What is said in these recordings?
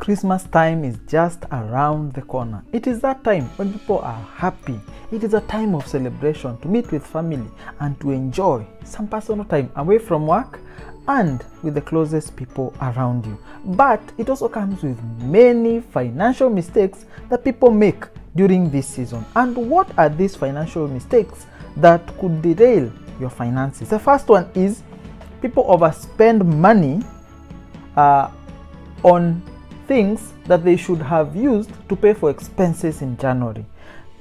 Christmas time is just around the corner. It is that time when people are happy. It is a time of celebration, to meet with family and to enjoy some personal time away from work and with the closest people around you. But it also comes with many financial mistakes that people make during this season. And what are these financial mistakes that could derail your finances? The first one is people overspend money on things that they should have used to pay for expenses in January.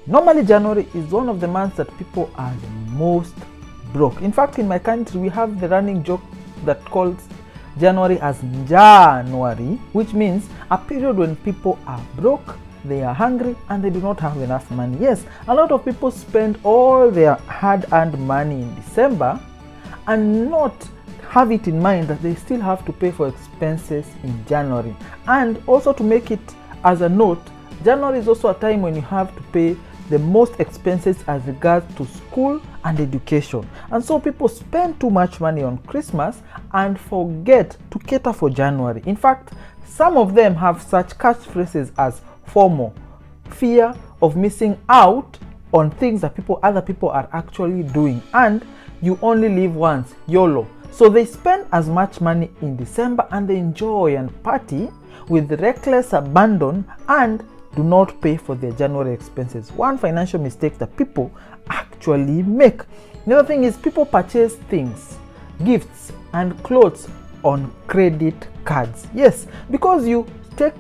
Normally, January is one of the months that people are the most broke. In fact, in my country, we have the running joke that calls January as January, which means a period when people are broke, they are hungry, and they do not have enough money. Yes, a lot of people spend all their hard-earned money in December and not have it in mind that they still have to pay for expenses in January. And also, to make it as a note, January is also a time when you have to pay the most expenses as regards to school and education. And so people spend too much money on Christmas and forget to cater for January. In fact, some of them have such catchphrases as FOMO, fear of missing out on things that other people are actually doing, and you only live once, YOLO. So they spend as much money in December and they enjoy and party with reckless abandon and do not pay for their January expenses. One financial mistake that people actually make. The other thing is people purchase things, gifts and clothes on credit cards. Yes, because you take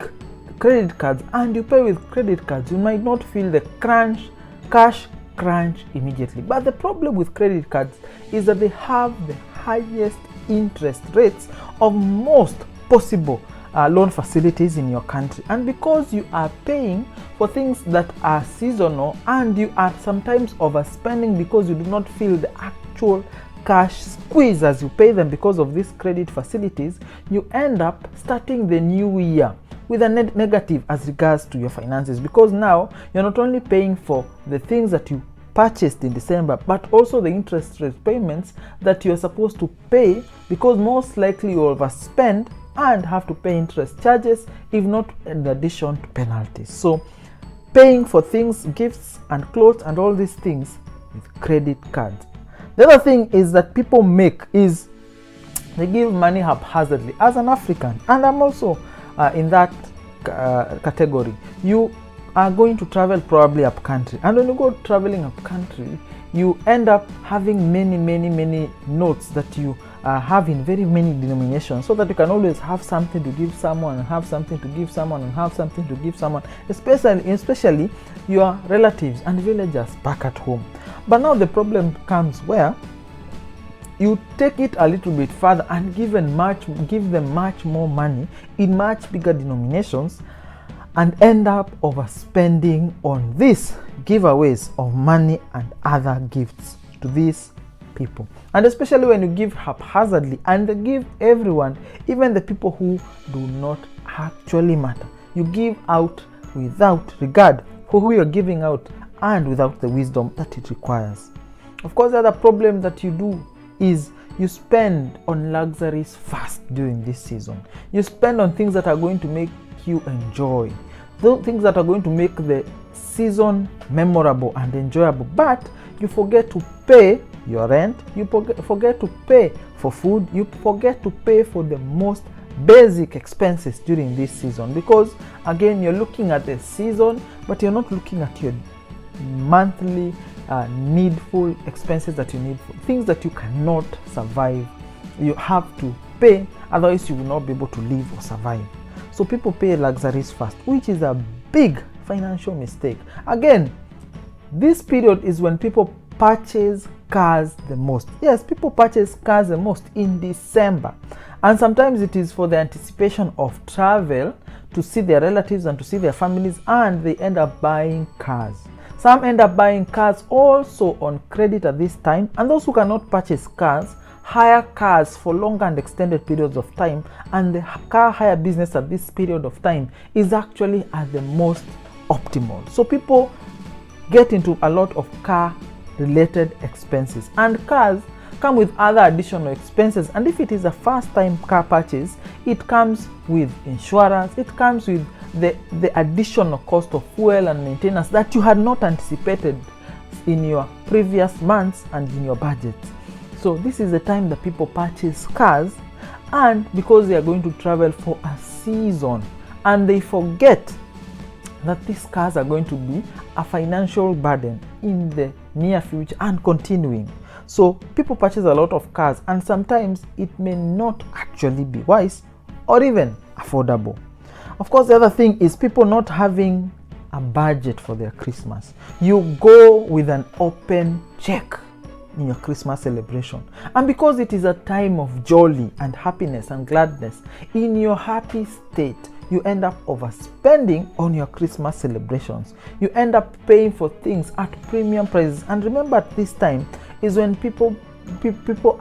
credit cards and you pay with credit cards, you might not feel the cash crunch immediately. But the problem with credit cards is that they have the highest interest rates of most possible loan facilities in your country. And because you are paying for things that are seasonal and you are sometimes overspending because you do not feel the actual cash squeeze as you pay them because of these credit facilities, you end up starting the new year with a negative as regards to your finances, because now you're not only paying for the things that you purchased in December, but also the interest rate payments that you're supposed to pay, because most likely you overspend and have to pay interest charges, if not in addition to penalties. So paying for things, gifts and clothes and all these things with credit cards. The other thing is that people make is they give money haphazardly. As an African, and I'm also in that category, you are going to travel probably up country, and when you go traveling up country, you end up having many notes that you have in very many denominations, so that you can always have something to give someone and have something to give someone and have something to give someone, especially your relatives and villagers back at home. But now the problem comes where you take it a little bit further and give them much more money in much bigger denominations, and end up overspending on these giveaways of money and other gifts to these people. And especially when you give haphazardly and give everyone, even the people who do not actually matter. You give out without regard for who you're giving out and without the wisdom that it requires. Of course, the other problem that you do is you spend on luxuries fast during this season. You spend on things that are going to make you enjoy, those things that are going to make the season memorable and enjoyable, but you forget to pay your rent, you forget to pay for food, you forget to pay for the most basic expenses during this season, because again, you're looking at the season but you're not looking at your monthly needful expenses that you need, for things that you cannot survive. You have to pay, otherwise you will not be able to live or survive. So people pay luxuries first, which is a big financial mistake. Again, this period is when people purchase cars the most. Yes, people purchase cars the most in December. And sometimes it is for the anticipation of travel to see their relatives and to see their families, and they end up buying cars. Some end up buying cars also on credit at this time, and those who cannot purchase cars hire cars for longer and extended periods of time, and the car hire business at this period of time is actually at the most optimal. So people get into a lot of car related expenses, and cars come with other additional expenses. And if it is a first time car purchase, it comes with insurance, it comes with the additional cost of fuel and maintenance that you had not anticipated in your previous months and in your budget. So this is the time that people purchase cars, and because they are going to travel for a season, and they forget that these cars are going to be a financial burden in the near future and continuing. So people purchase a lot of cars, and sometimes it may not actually be wise or even affordable. Of course, the other thing is people not having a budget for their Christmas. You go with an open check in your Christmas celebration, and because it is a time of jolly and happiness and gladness, in your happy state, you end up overspending on your Christmas celebrations. You end up paying for things at premium prices. And remember, at this time is when people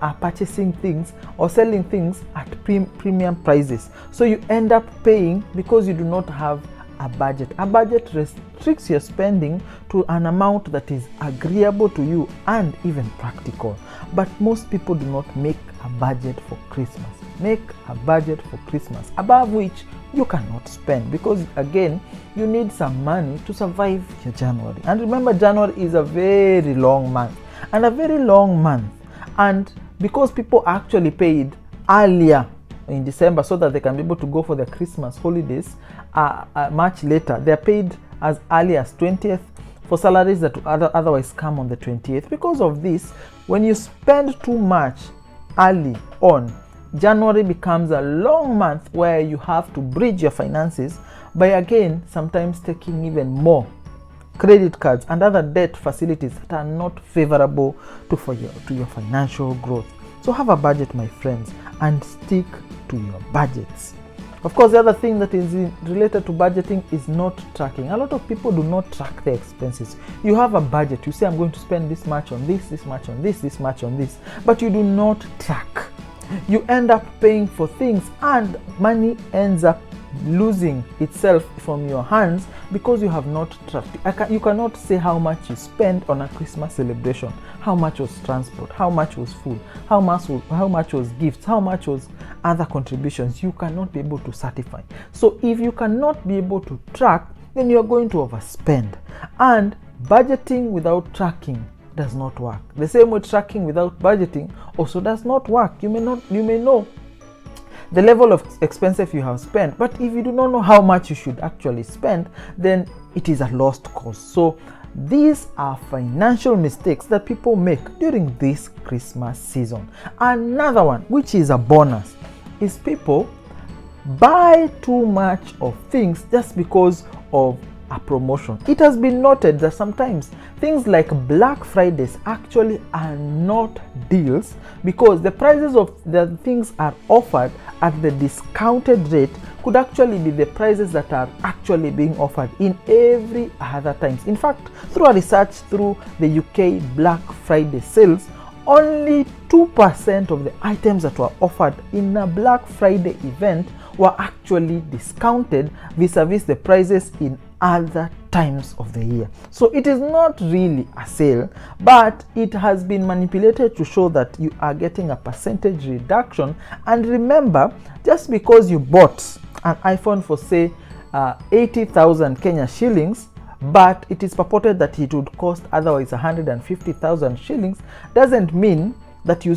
are purchasing things or selling things at premium prices. So you end up paying because you do not have a budget. A budget restricts your spending to an amount that is agreeable to you and even practical. But most people do not make a budget for Christmas. Make a budget for Christmas above which you cannot spend, because again, you need some money to survive your January. And remember, January is a very long month, and because people actually paid earlier in December so that they can be able to go for their Christmas holidays much later, they are paid as early as 20th for salaries that would otherwise come on the 28th. Because of this, when you spend too much early on, January becomes a long month where you have to bridge your finances by again sometimes taking even more credit cards and other debt facilities that are not favorable to your financial growth. So have a budget, my friends, and stick to your budgets. Of course, the other thing that is related to budgeting is not tracking. A lot of people do not track their expenses. You have a budget. You say, I'm going to spend this much on this much on this much on this, but you do not track. You end up paying for things, and money ends up losing itself from your hands because you have not tracked. You cannot say how much you spent on a Christmas celebration, how much was transport, how much was food, how much was gifts, how much was other contributions. You cannot be able to certify. So if you cannot be able to track, then you are going to overspend. And budgeting without tracking does not work. The same way tracking without budgeting also does not work. You may know the level of expenses you have spent, but if you do not know how much you should actually spend, then it is a lost cause. So these are financial mistakes that people make during this Christmas season. Another one, which is a bonus, is people buy too much of things just because of a promotion. It has been noted that sometimes things like Black Fridays actually are not deals because the prices of the things are offered at the discounted rate could actually be the prices that are actually being offered in every other times. In fact, through a research through the UK Black Friday sales, only 2% of the items that were offered in a Black Friday event were actually discounted vis-a-vis the prices in other times of the year. So it is not really a sale, but it has been manipulated to show that you are getting a percentage reduction. And remember, just because you bought an iPhone for say 80,000 Kenya shillings, but it is purported that it would cost otherwise 150,000 shillings, doesn't mean that you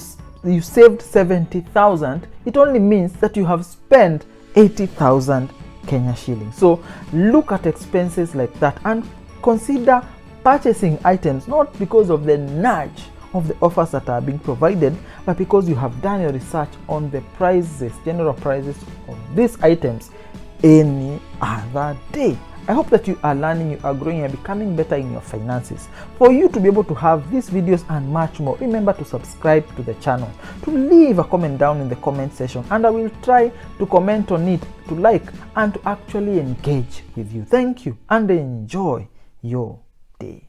saved 70,000. It only means that you have spent 80,000 Kenya shillings. So look at expenses like that and consider purchasing items not because of the nudge of the offers that are being provided, but because you have done your research on the prices, general prices of these items any other day. I hope that you are learning, you are growing, and becoming better in your finances. For you to be able to have these videos and much more, remember to subscribe to the channel, to leave a comment down in the comment section, and I will try to comment on it, to like, and to actually engage with you. Thank you, and enjoy your day.